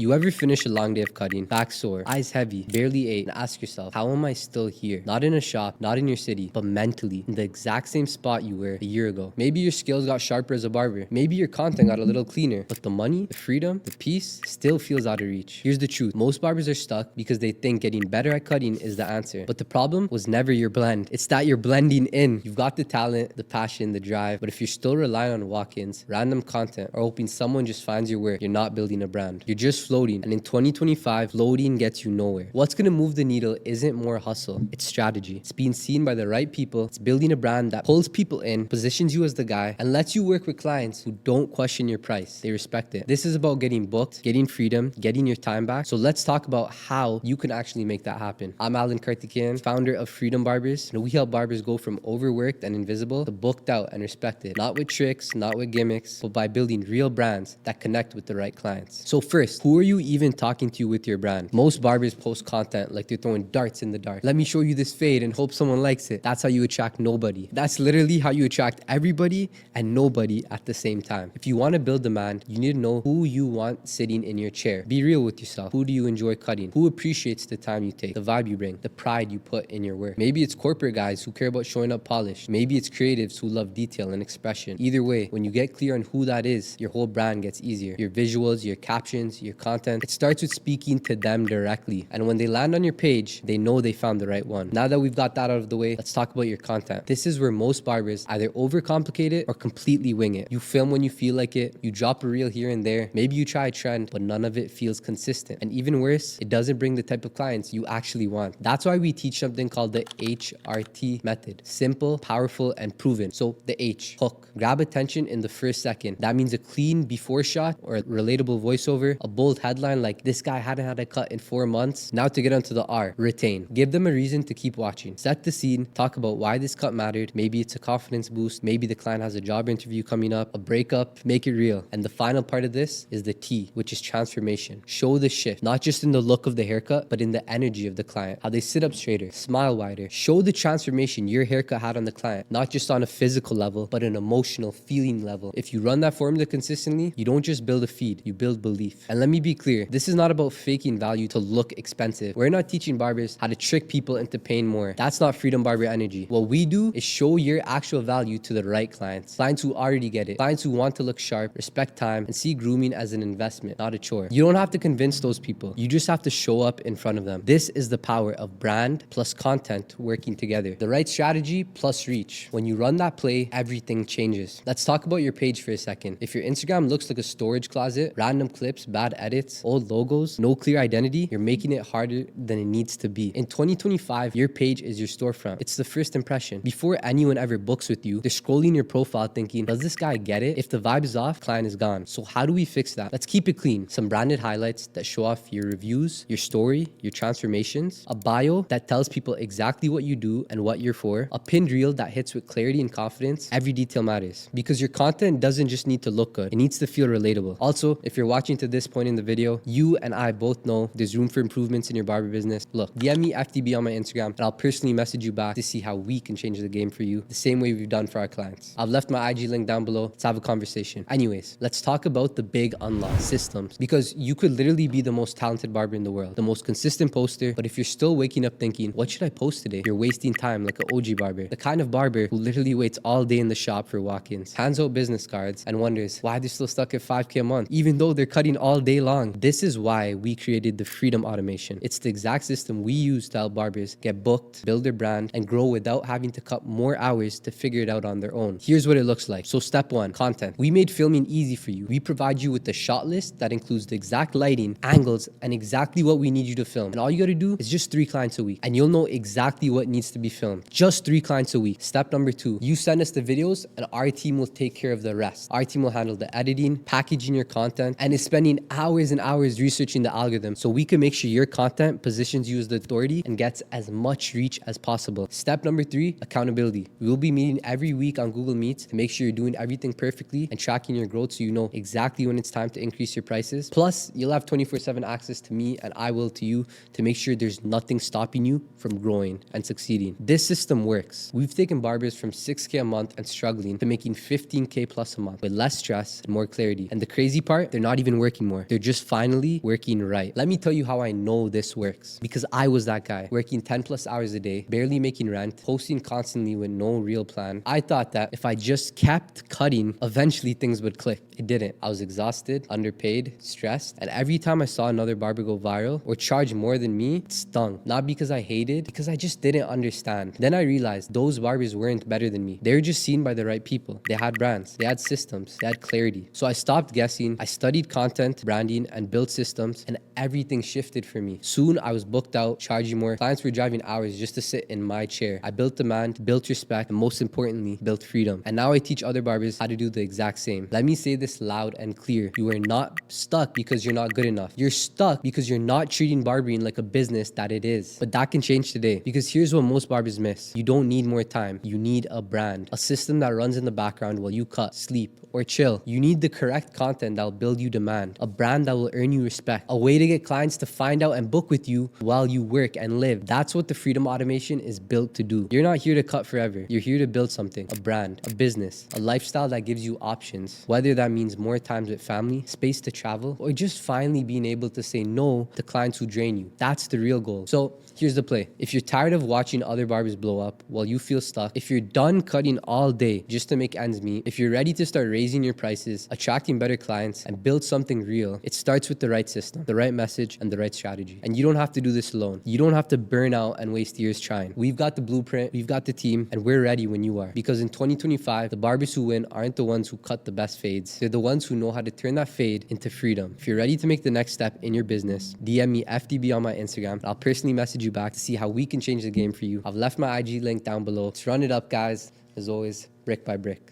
You ever finish a long day of cutting, back sore, eyes heavy, barely ate, and ask yourself, how am I still here? Not in a shop, not in your city, but mentally in the exact same spot you were a year ago. Maybe your skills got sharper as a barber. Maybe your content got a little cleaner, but the money, the freedom, the peace still feels out of reach. Here's the truth. Most barbers are stuck because they think getting better at cutting is the answer. But the problem was never your blend. It's that you're blending in. You've got the talent, the passion, the drive, but if you're still relying on walk-ins, random content, or hoping someone just finds your work, you're not building a brand. You're just floating, and in 2025, floating gets you nowhere. What's gonna move the needle isn't more hustle, it's strategy. It's being seen by the right people, it's building a brand that pulls people in, positions you as the guy, and lets you work with clients who don't question your price. They respect it. This is about getting booked, getting freedom, getting your time back. So let's talk about how you can actually make that happen. I'm Alan Karthikeyan, founder of Freedom Barbers, and we help barbers go from overworked and invisible to booked out and respected. Not with tricks, not with gimmicks, but by building real brands that connect with the right clients. So first, who are you even talking to with your brand? Most barbers post content like they're throwing darts in the dark. Let me show you this fade and hope someone likes it. That's how you attract nobody. That's literally how you attract everybody and nobody at the same time. If you want to build demand, you need to know who you want sitting in your chair. Be real with yourself. Who do you enjoy cutting? Who appreciates the time you take, the vibe you bring, the pride you put in your work? Maybe it's corporate guys who care about showing up polished. Maybe it's creatives who love detail and expression. Either way, when you get clear on who that is, your whole brand gets easier. Your visuals, your captions, your content, it starts with speaking to them directly. And when they land on your page, they know they found the right one. Now that we've got that out of the way, let's talk about your content. This is where most barbers either overcomplicate it or completely wing it. You film when you feel like it, you drop a reel here and there, maybe you try a trend, but none of it feels consistent. And even worse, it doesn't bring the type of clients you actually want. That's why we teach something called the HRT method. Simple, powerful, and proven. So the H, hook. Grab attention in the first second. That means a clean before shot or a relatable voiceover, a bold headline like this guy hadn't had a cut in 4 months. Now to get onto the R, retain. Give them a reason to keep watching. Set the scene, talk about why this cut mattered. Maybe it's a confidence boost. Maybe the client has a job interview coming up, a breakup. Make it real. And the final part of this is the T, which is transformation. Show the shift, not just in the look of the haircut, but in the energy of the client. How they sit up straighter, smile wider. Show the transformation your haircut had on the client, not just on a physical level, but an emotional feeling level. If you run that formula consistently, you don't just build a feed, you build belief. And let me be clear, this is not about faking value to look expensive. We're not teaching barbers how to trick people into paying more. That's not Freedom Barber energy. What we do is show your actual value to the right clients. Clients who already get it. Clients who want to look sharp, respect time, and see grooming as an investment, not a chore. You don't have to convince those people. You just have to show up in front of them. This is the power of brand plus content working together. The right strategy plus reach. When you run that play, everything changes. Let's talk about your page for a second. If your Instagram looks like a storage closet, random clips, bad edits, old logos, no clear identity, you're making it harder than it needs to be. In 2025, your page is your storefront. It's the first impression. Before anyone ever books with you, they're scrolling your profile thinking, does this guy get it? If the vibe is off, client is gone. So how do we fix that? Let's keep it clean. Some branded highlights that show off your reviews, your story, your transformations, a bio that tells people exactly what you do and what you're for, a pinned reel that hits with clarity and confidence. Every detail matters because your content doesn't just need to look good. It needs to feel relatable. Also, if you're watching to this point in the video, you and I both know there's room for improvements in your barber business. Look, DM me FTB on my Instagram and I'll personally message you back to see how we can change the game for you the same way we've done for our clients. I've left my IG link down below. Let's have a conversation. Anyways, let's talk about the big unlock, systems, because you could literally be the most talented barber in the world, the most consistent poster, but if you're still waking up thinking, what should I post today? You're wasting time like an OG barber, the kind of barber who literally waits all day in the shop for walk-ins, hands out business cards, and wonders why they're still stuck at 5K a month, even though they're cutting all day long. This is why we created the Freedom Automation. It's the exact system we use to help barbers get booked, build their brand, and grow without having to cut more hours to figure it out on their own. Here's what it looks like. So step one, content. We made filming easy for you. We provide you with the shot list that includes the exact lighting, angles, and exactly what we need you to film. And all you gotta do is just 3 clients a week, and you'll know exactly what needs to be filmed. Just 3 clients a week. Step number 2, you send us the videos and our team will take care of the rest. Our team will handle the editing, packaging your content, and is spending hours and hours researching the algorithm so we can make sure your content positions you as the authority and gets as much reach as possible. Step number 3, accountability. We will be meeting every week on Google Meets to make sure you're doing everything perfectly and tracking your growth so you know exactly when it's time to increase your prices. Plus, you'll have 24/7 access to me and I will to you to make sure there's nothing stopping you from growing and succeeding. This system works. We've taken barbers from 6K a month and struggling to making 15K plus a month with less stress and more clarity. And the crazy part, they're not even working more. They're just finally working right. Let me tell you how I know this works. Because I was that guy, working 10 plus hours a day, barely making rent, posting constantly with no real plan. I thought that if I just kept cutting, eventually things would click. It didn't. I was exhausted, underpaid, stressed, and every time I saw another barber go viral or charge more than me, it stung. Not because I hated, because I just didn't understand. Then I realized those barbers weren't better than me. They were just seen by the right people. They had brands, they had systems, they had clarity. So I stopped guessing, I studied content, branding, and built systems, and everything shifted for me. Soon I was booked out, charging more. Clients were driving hours just to sit in my chair. I built demand, built respect, and most importantly, built freedom. And now I teach other barbers how to do the exact same. Let me say this loud and clear. You are not stuck because you're not good enough. You're stuck because you're not treating barbering like a business that it is. But that can change today, because here's what most barbers miss. You don't need more time. You need a brand, a system that runs in the background while you cut, sleep, or chill. You need the correct content that will build you demand, a brand that will earn you respect, a way to get clients to find out and book with you while you work and live. That's what the Freedom Automation is built to do. You're not here to cut forever. You're here to build something, a brand, a business, a lifestyle that gives you options, whether that means more times with family, space to travel, or just finally being able to say no to clients who drain you. That's the real goal. So here's the play. If you're tired of watching other barbers blow up while you feel stuck, if you're done cutting all day just to make ends meet, if you're ready to start raising your prices, attracting better clients, and build something real, it starts with the right system, the right message, and the right strategy. And you don't have to do this alone. You don't have to burn out and waste years trying. We've got the blueprint, we've got the team, and we're ready when you are. Because in 2025, the barbers who win aren't the ones who cut the best fades. They're the ones who know how to turn that fade into freedom. If you're ready to make the next step in your business, DM me FDB on my Instagram, and I'll personally message you back to see how we can change the game for you. I've left my IG link down below. Let's run it up, guys. As always, brick by brick.